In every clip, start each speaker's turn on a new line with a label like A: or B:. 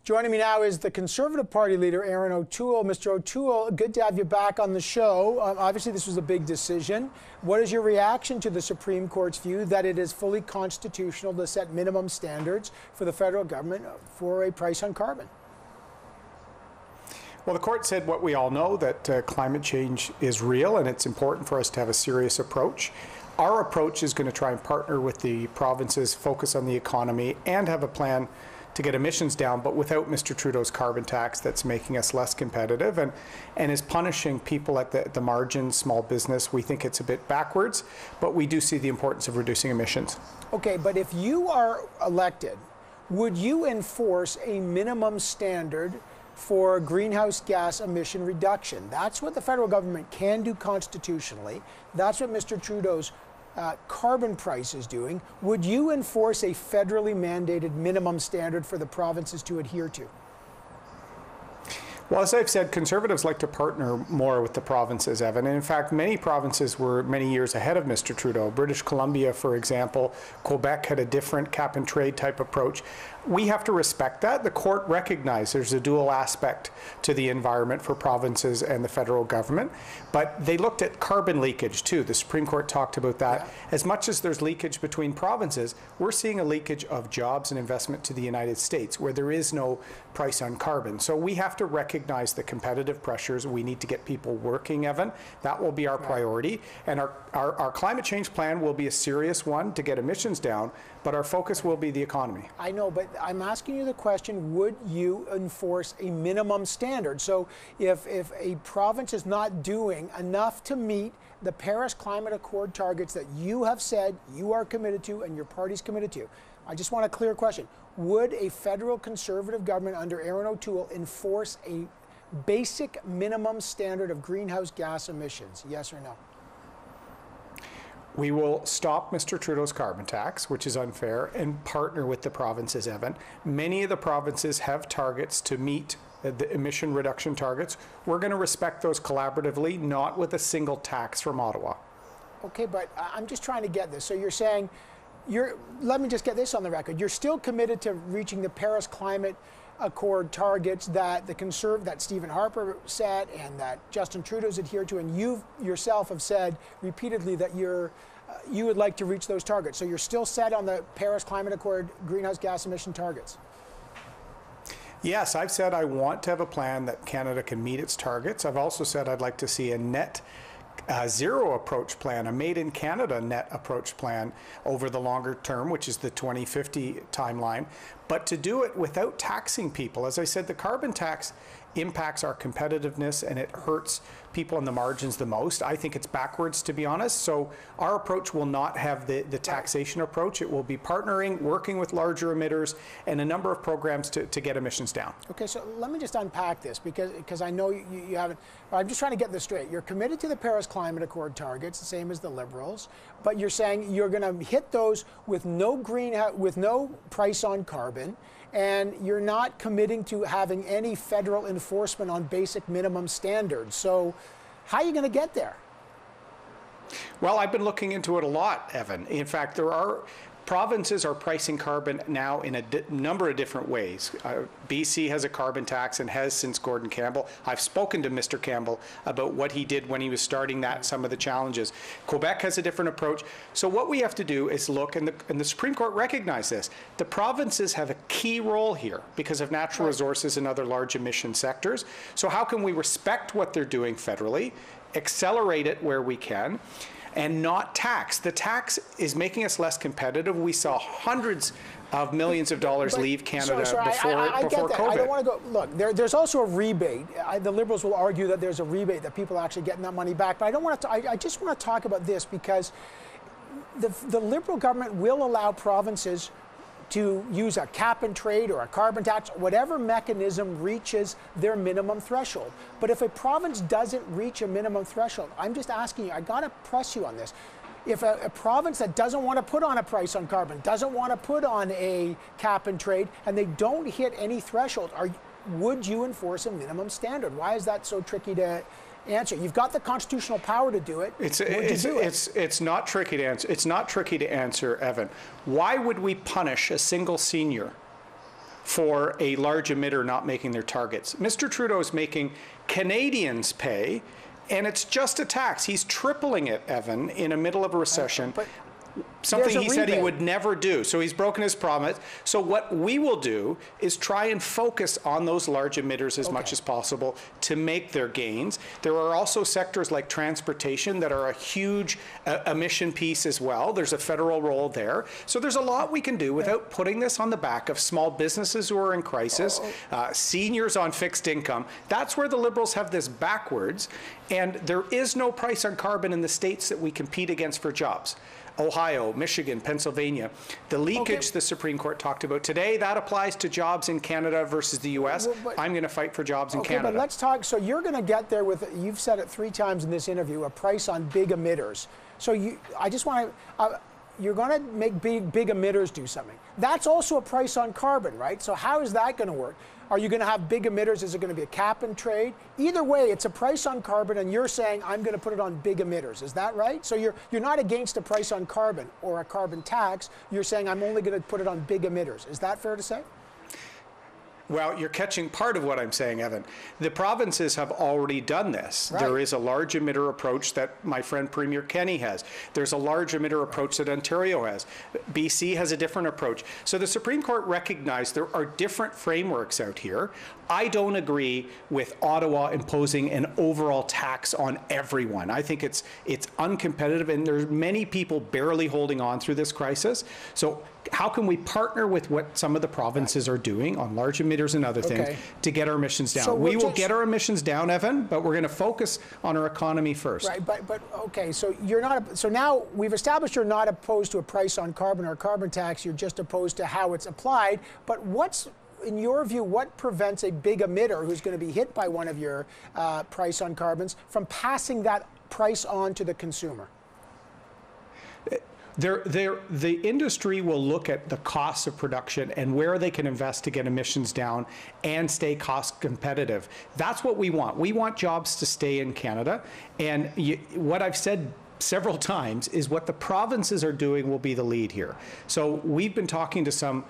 A: Joining me now is the Conservative Party leader, Erin O'Toole. Mr. O'Toole, good to have you back on the show. Obviously, this was a big decision. What is your reaction to the Supreme Court's view that it is fully constitutional to set minimum standards for the federal government for a price on carbon?
B: Well, the court said what we all know, that climate change is real and it's important for us to have a serious approach. Our approach is going to try and partner with the provinces, focus on the economy, and have a plan to get emissions down, but without Mr. Trudeau's carbon tax that's making us less competitive and is punishing people at the margin, small business. We think it's a bit backwards, but we do see the importance of reducing emissions.
A: Okay, but if you are elected, would you enforce a minimum standard for greenhouse gas emission reduction? That's what the federal government can do constitutionally. That's what Mr. Trudeau's carbon price is doing. Would you enforce a federally mandated minimum standard for the provinces to adhere to?
B: Well, as I've said, Conservatives like to partner more with the provinces, Evan. And in fact, many provinces were many years ahead of Mr. Trudeau. British Columbia, for example, Quebec had a different cap and trade type approach. We have to respect that. The court recognized there's a dual aspect to the environment for provinces and the federal government, but they looked at carbon leakage too. The Supreme Court talked about that. Yeah. As much as there's leakage between provinces, we're seeing a leakage of jobs and investment to the United States where there is no price on carbon. So we have to recognize the competitive pressures. We need to get people working, Evan. That will be our priority. And our climate change plan will be a serious one to get emissions down, but our focus will be the economy.
A: I know, but I'm asking you the question, would you enforce a minimum standard? So if a province is not doing enough to meet the Paris Climate Accord targets that you have said you are committed to and your party's committed to, I just want a clear question. Would a federal Conservative government under Erin O'Toole enforce a basic minimum standard of greenhouse gas emissions? Yes or no?
B: We will stop Mr. Trudeau's carbon tax, which is unfair, and partner with the provinces, Evan. Many of the provinces have targets to meet the emission reduction targets. We're going to respect those collaboratively, not with a single tax from Ottawa.
A: Okay, but I'm just trying to get this. So you're saying, let me just get this on the record. You're still committed to reaching the Paris Climate Accord targets that that Stephen Harper set and that Justin Trudeau's adhered to, and you yourself have said repeatedly that you would like to reach those targets. So you're still set on the Paris Climate Accord greenhouse gas emission targets?
B: Yes, I've said I want to have a plan that Canada can meet its targets. I've also said I'd like to see a net zero approach plan, a made in Canada net approach plan over the longer term, which is the 2050 timeline, but to do it without taxing people. As I said, the carbon tax impacts our competitiveness and it hurts people on the margins the most. I think it's backwards, to be honest. So our approach will not have the taxation approach. It will be partnering, working with larger emitters, and a number of programs to get emissions down.
A: Okay, so let me just unpack this because I know you haven't. I'm just trying to get this straight. You're committed to the Paris Climate Accord targets, the same as the Liberals, but you're saying you're going to hit those with no price on carbon. And you're not committing to having any federal enforcement on basic minimum standards. So how are you going to get there?
B: Well, I've been looking into it a lot, Evan. In fact, provinces are pricing carbon now in a number of different ways. BC has a carbon tax and has since Gordon Campbell. I've spoken to Mr. Campbell about what he did when he was starting that, some of the challenges. Quebec has a different approach. So what we have to do is look, and the Supreme Court recognized this, the provinces have a key role here because of natural resources and other large emission sectors. So how can we respect what they're doing federally, accelerate it where we can, and not tax? The tax is making us less competitive. We saw hundreds of millions of dollars leave Canada before COVID.
A: I don't want to go. Look, there's also a rebate. The Liberals will argue that there's a rebate, that people are actually getting that money back. But I don't want to. I just want to talk about this because the Liberal government will allow provinces to use a cap and trade or a carbon tax, whatever mechanism reaches their minimum threshold. But if a province doesn't reach a minimum threshold, I'm just asking you, I got to press you on this. If a province that doesn't want to put on a price on carbon, doesn't want to put on a cap and trade, and they don't hit any threshold, would you enforce a minimum standard? Why is that so tricky to answer? You've got the constitutional power to do it.
B: It's not tricky to answer. It's not tricky to answer, Evan. Why would we punish a single senior for a large emitter not making their targets. Mr. Trudeau is making Canadians pay, and it's just a tax. He's tripling it, Evan, in the middle of a recession. Something he said he would never do. So he's broken his promise. So what we will do is try and focus on those large emitters as much as possible to make their gains. There are also sectors like transportation that are a huge emission piece as well. There's a federal role there. So there's a lot we can do without putting this on the back of small businesses who are in crisis, seniors on fixed income. That's where the Liberals have this backwards. And there is no price on carbon in the states that we compete against for jobs. Ohio, Michigan, Pennsylvania. The leakage the Supreme Court talked about today, that applies to jobs in Canada versus the U.S. I'm going to fight for jobs in Canada.
A: But let's talk. So you're going to get there with, you've said it 3 times in this interview, a price on big emitters. So I just want to, you're going to make big emitters do something. That's also a price on carbon, right? So how is that going to work? Are you going to have big emitters? Is it going to be a cap and trade? Either way, it's a price on carbon, and you're saying I'm going to put it on big emitters. Is that right? So you're not against a price on carbon or a carbon tax. You're saying I'm only going to put it on big emitters. Is that fair to say?
B: Well, you're catching part of what I'm saying, Evan. The provinces have already done this. Right. There is a large emitter approach that my friend Premier Kenny has. There's a large emitter approach that Ontario has. BC has a different approach. So the Supreme Court recognized there are different frameworks out here. I don't agree with Ottawa imposing an overall tax on everyone. I think it's uncompetitive, and there's many people barely holding on through this crisis. So how can we partner with what some of the provinces are doing on large emitters and other things to get our emissions down? So we will get our emissions down, Evan, but we're going to focus on our economy first.
A: Right, but okay, so you're not. So now we've established you're not opposed to a price on carbon or a carbon tax. You're just opposed to how it's applied. But what's, in your view, what prevents a big emitter who's going to be hit by one of your price on carbons from passing that price on to the consumer?
B: The industry will look at the costs of production and where they can invest to get emissions down and stay cost competitive. That's what we want. We want jobs to stay in Canada. And what I've said several times is what the provinces are doing will be the lead here. So we've been talking to some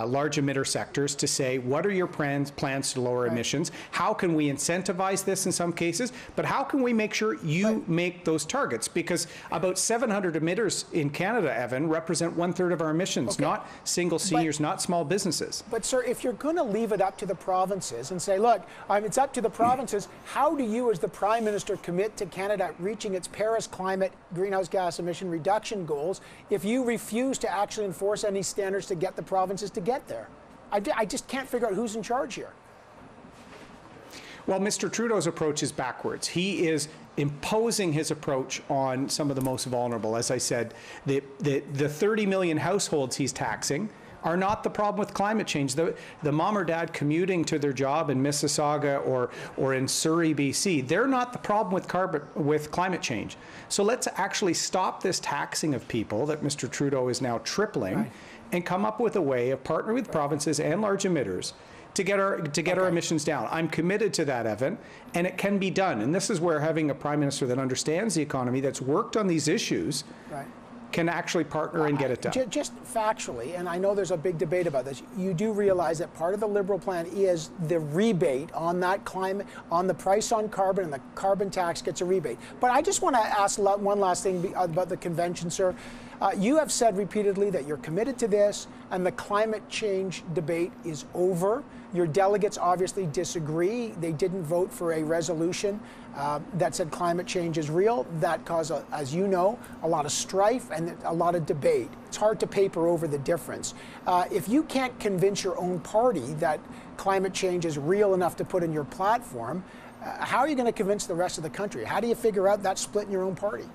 B: large emitter sectors to say, what are your plans to lower emissions? How can we incentivize this in some cases? But how can we make sure you make those targets? Because about 700 emitters in Canada, Evan, represent 1/3 of our emissions, not single seniors, not small businesses.
A: But sir, if you're going to leave it up to the provinces and say, look, it's up to the provinces, how do you as the Prime Minister commit to Canada reaching its Paris climate greenhouse gas emission reduction goals if you refuse to actually enforce any standards to get the provinces to get there? I just can't figure out who's in charge here.
B: Well, Mr. Trudeau's approach is backwards. He is imposing his approach on some of the most vulnerable. As I said, the 30 million households he's taxing are not the problem with climate change. The mom or dad commuting to their job in Mississauga or in Surrey, BC, they're not the problem with climate change. So let's actually stop this taxing of people that Mr. Trudeau is now tripling and come up with a way of partnering with provinces and large emitters to get our emissions down. I'm committed to that, Evan, and it can be done. And this is where having a Prime Minister that understands the economy, that's worked on these issues, can actually partner and get it done.
A: Just factually, and I know there's a big debate about this, you do realize that part of the Liberal plan is the rebate on that climate, on the price on carbon, and the carbon tax gets a rebate. But I just want to ask one last thing about the convention, sir. You have said repeatedly that you're committed to this, and the climate change debate is over. Your delegates obviously disagree. They didn't vote for a resolution that said climate change is real. That caused, as you know, a lot of strife and a lot of debate. It's hard to paper over the difference. If you can't convince your own party that climate change is real enough to put in your platform, how are you going to convince the rest of the country? How do you figure out that split in your own party?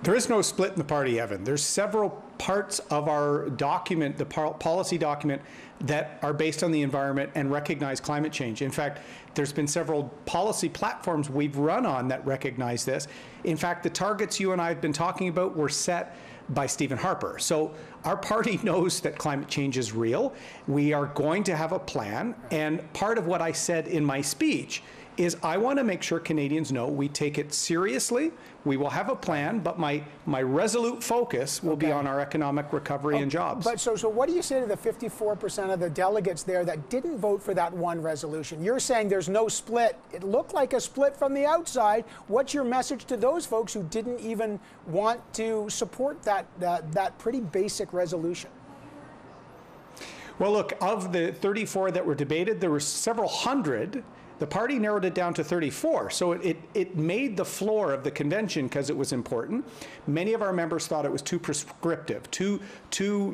B: There is no split in the party, Evan. There's several parts of our document, the policy document, that are based on the environment and recognize climate change. In fact, there's been several policy platforms we've run on that recognize this. In fact, the targets you and I have been talking about were set by Stephen Harper. So our party knows that climate change is real. We are going to have a plan. And part of what I said in my speech is I want to make sure Canadians know we take it seriously. We will have a plan, but my resolute focus will be on our economic recovery and jobs.
A: But so what do you say to the 54% of the delegates there that didn't vote for that one resolution? You're saying there's no split. It looked like a split from the outside. What's your message to those folks who didn't even want to support that pretty basic resolution?
B: Well, look, of the 34 that were debated, there were several hundred. The party narrowed it down to 34, so it made the floor of the convention because it was important. Many of our members thought it was too prescriptive, too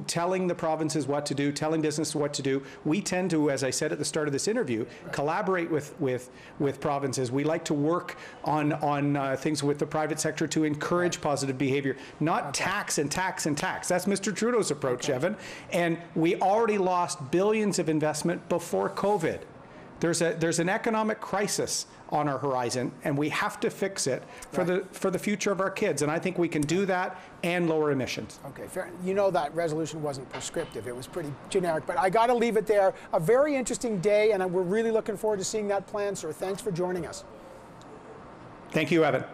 B: telling the provinces what to do, telling business what to do. We tend to, as I said at the start of this interview, collaborate with provinces. We like to work on things with the private sector to encourage positive behavior, not tax and tax and tax. That's Mr. Trudeau's approach, Evan. And we already lost billions of investment before COVID. There's an economic crisis on our horizon, and we have to fix it for the future of our kids. And I think we can do that and lower emissions.
A: Okay, fair. You know that resolution wasn't prescriptive. It was pretty generic. But I got to leave it there. A very interesting day, and we're really looking forward to seeing that plan, sir. Thanks for joining us.
B: Thank you, Evan.